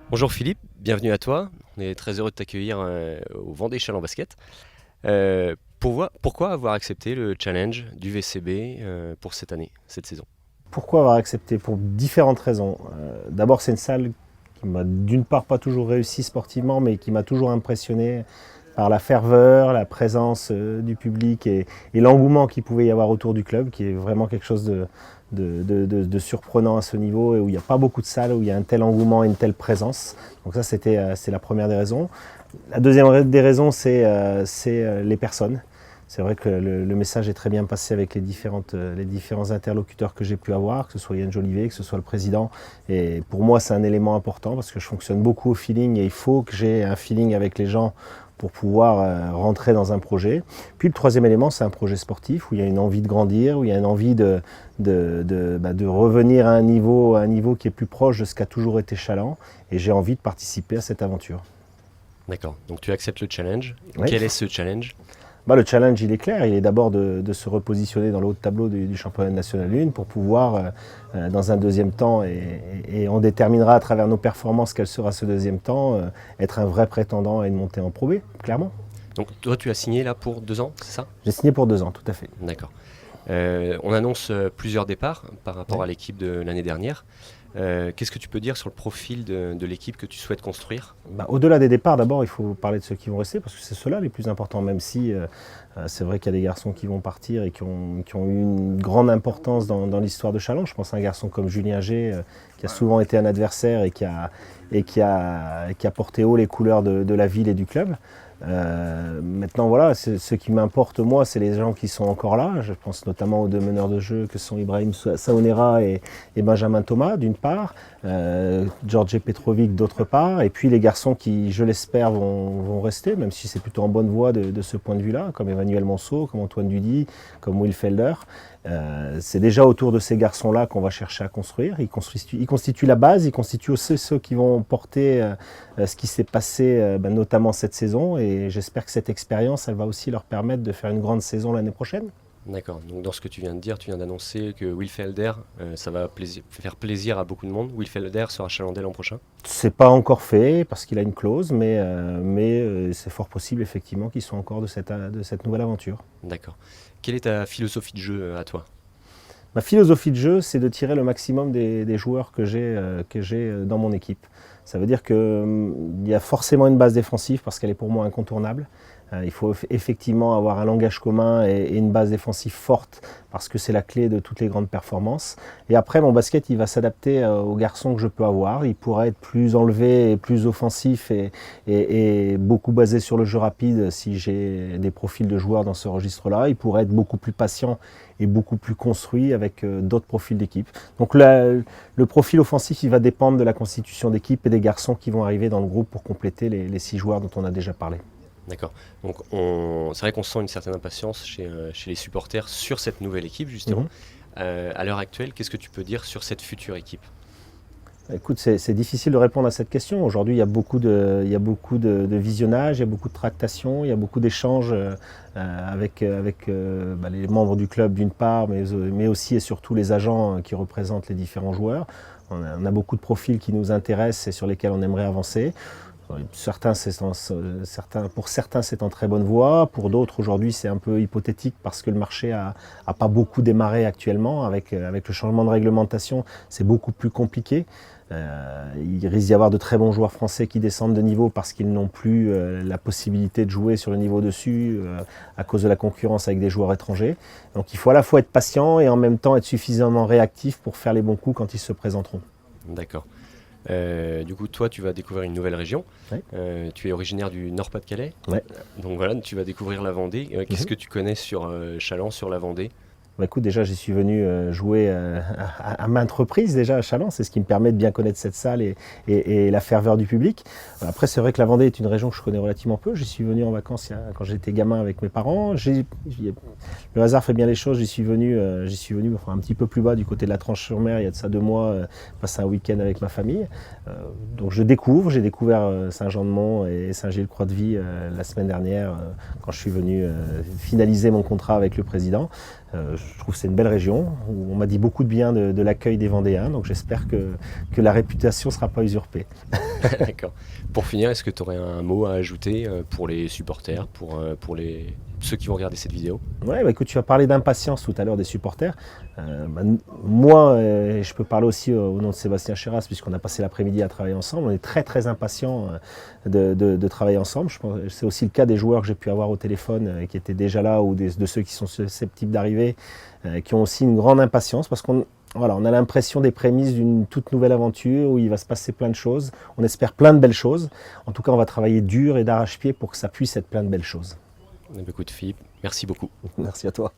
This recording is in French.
Bonjour Philippe, bienvenue à toi. On est très heureux de t'accueillir au Vendée Challenge Basket. Pourquoi avoir accepté le challenge du VCB pour cette année, cette saison? Pourquoi avoir accepté? Pour différentes raisons. D'abord, c'est une salle qui m'a d'une part pas toujours réussi sportivement, mais qui m'a toujours impressionné par la ferveur, la présence du public et l'engouement qu'il pouvait y avoir autour du club, qui est vraiment quelque chose de surprenant à ce niveau et où il n'y a pas beaucoup de salles où il y a un tel engouement et une telle présence. Donc ça, c'est la première des raisons. La deuxième des raisons, c'est les personnes. C'est vrai que le message est très bien passé avec les différents interlocuteurs que j'ai pu avoir, que ce soit Yann Jolivet, que ce soit le président. Et pour moi, c'est un élément important parce que je fonctionne beaucoup au feeling et il faut que j'ai un feeling avec les gens pour pouvoir rentrer dans un projet. Puis le troisième élément, c'est un projet sportif où il y a une envie de grandir, où il y a une envie de revenir à un niveau qui est plus proche de ce qu'a toujours été Chaland. Et j'ai envie de participer à cette aventure. D'accord, donc tu acceptes le challenge. Oui. Quel est ce challenge? Le challenge, il est clair. Il est d'abord de se repositionner dans le haut de tableau du championnat national 1 pour pouvoir, dans un deuxième temps, et on déterminera à travers nos performances quel sera ce deuxième temps, être un vrai prétendant à une montée en Pro B, clairement. Donc toi tu as signé là pour 2 ans, c'est ça? J'ai signé pour 2 ans, tout à fait. D'accord. On annonce plusieurs départs par rapport Ouais. à l'équipe de l'année dernière. Qu'est-ce que tu peux dire sur le profil de l'équipe que tu souhaites construire? Au-delà des départs, d'abord, il faut parler de ceux qui vont rester, parce que c'est ceux-là les plus importants, même si c'est vrai qu'il y a des garçons qui vont partir et qui ont eu une grande importance dans l'histoire de Challenge. Je pense à un garçon comme Julien G, qui a souvent été un adversaire et qui a porté haut les couleurs de la ville et du club. Maintenant, voilà, ce qui m'importe, moi, c'est les gens qui sont encore là. Je pense notamment aux deux meneurs de jeu que sont Ibrahim Saonera et Benjamin Thomas, d'une part, George Petrovic, d'autre part, et puis les garçons qui, je l'espère, vont rester, même si c'est plutôt en bonne voie de ce point de vue-là, comme Emmanuel Monceau, comme Antoine Dudy, comme Will Felder. C'est déjà autour de ces garçons-là qu'on va chercher à construire. Ils constituent la base, ils constituent aussi ceux qui vont porter ce qui s'est passé, notamment cette saison. Et j'espère que cette expérience, elle va aussi leur permettre de faire une grande saison l'année prochaine. D'accord, donc dans ce que tu viens de dire, tu viens d'annoncer que Will Felder, ça va faire plaisir à beaucoup de monde. Will Felder sera chalandais l'an prochain. C'est pas encore fait parce qu'il a une clause, mais c'est fort possible effectivement qu'il soit encore de cette nouvelle aventure. D'accord. Quelle est ta philosophie de jeu à toi? Ma philosophie de jeu, c'est de tirer le maximum des joueurs que j'ai dans mon équipe. Ça veut dire qu'il y a forcément une base défensive parce qu'elle est pour moi incontournable. Il faut effectivement avoir un langage commun et une base défensive forte parce que c'est la clé de toutes les grandes performances. Et après, mon basket, il va s'adapter aux garçons que je peux avoir. Il pourra être plus enlevé et plus offensif et beaucoup basé sur le jeu rapide si j'ai des profils de joueurs dans ce registre-là. Il pourrait être beaucoup plus patient et beaucoup plus construit avec d'autres profils d'équipe. Donc le profil offensif, il va dépendre de la constitution d'équipe et des garçons qui vont arriver dans le groupe pour compléter les 6 joueurs dont on a déjà parlé. D'accord. Donc c'est vrai qu'on sent une certaine impatience chez les supporters sur cette nouvelle équipe, justement. Mhm. À l'heure actuelle, qu'est-ce que tu peux dire sur cette future équipe? Écoute, c'est difficile de répondre à cette question. Aujourd'hui, il y a beaucoup de visionnage, il y a beaucoup de tractations, il y a beaucoup d'échanges avec les membres du club d'une part, mais aussi et surtout les agents qui représentent les différents joueurs. On a beaucoup de profils qui nous intéressent et sur lesquels on aimerait avancer. Pour certains, c'est en très bonne voie. Pour d'autres, aujourd'hui, c'est un peu hypothétique parce que le marché a pas beaucoup démarré actuellement. Avec le changement de réglementation, c'est beaucoup plus compliqué. Il risque d'y avoir de très bons joueurs français qui descendent de niveau parce qu'ils n'ont plus la possibilité de jouer sur le niveau dessus à cause de la concurrence avec des joueurs étrangers. Donc il faut à la fois être patient et en même temps être suffisamment réactif pour faire les bons coups quand ils se présenteront. D'accord. Du coup, toi, tu vas découvrir une nouvelle région. Ouais. Tu es originaire du Nord-Pas-de-Calais. Ouais. Donc voilà, tu vas découvrir la Vendée. Qu'est-ce Mhm. que tu connais sur Challans, sur la Vendée? Écoute, déjà, j'y suis venu jouer à maintes reprises déjà à Challans. C'est ce qui me permet de bien connaître cette salle et la ferveur du public. Après, c'est vrai que la Vendée est une région que je connais relativement peu. J'y suis venu en vacances quand j'étais gamin avec mes parents. Le hasard fait bien les choses. J'y suis venu enfin, un petit peu plus bas du côté de la Tranche-sur-Mer il y a de ça 2 mois, passer un week-end avec ma famille. Donc j'ai découvert Saint-Jean-de-Mont et Saint-Gilles-Croix-de-Vie la semaine dernière quand je suis venu finaliser mon contrat avec le président. je trouve que c'est une belle région. On m'a dit beaucoup de bien de l'accueil des Vendéens, donc j'espère que la réputation ne sera pas usurpée. D'accord. Pour finir, est-ce que tu aurais un mot à ajouter pour les supporters, pour ceux qui vont regarder cette vidéo? Ouais, bah écoute, tu as parlé d'impatience tout à l'heure des supporters. Moi, je peux parler aussi au nom de Sébastien Chéras, puisqu'on a passé l'après-midi à travailler ensemble. On est très très impatients de travailler ensemble. Je pense, c'est aussi le cas des joueurs que j'ai pu avoir au téléphone qui étaient déjà là, ou de ceux qui sont susceptibles d'arriver, qui ont aussi une grande impatience, parce qu'on on a l'impression des prémices d'une toute nouvelle aventure où il va se passer plein de choses. On espère plein de belles choses. En tout cas, on va travailler dur et d'arrache-pied pour que ça puisse être plein de belles choses. Écoute Philippe, merci beaucoup. Merci à toi.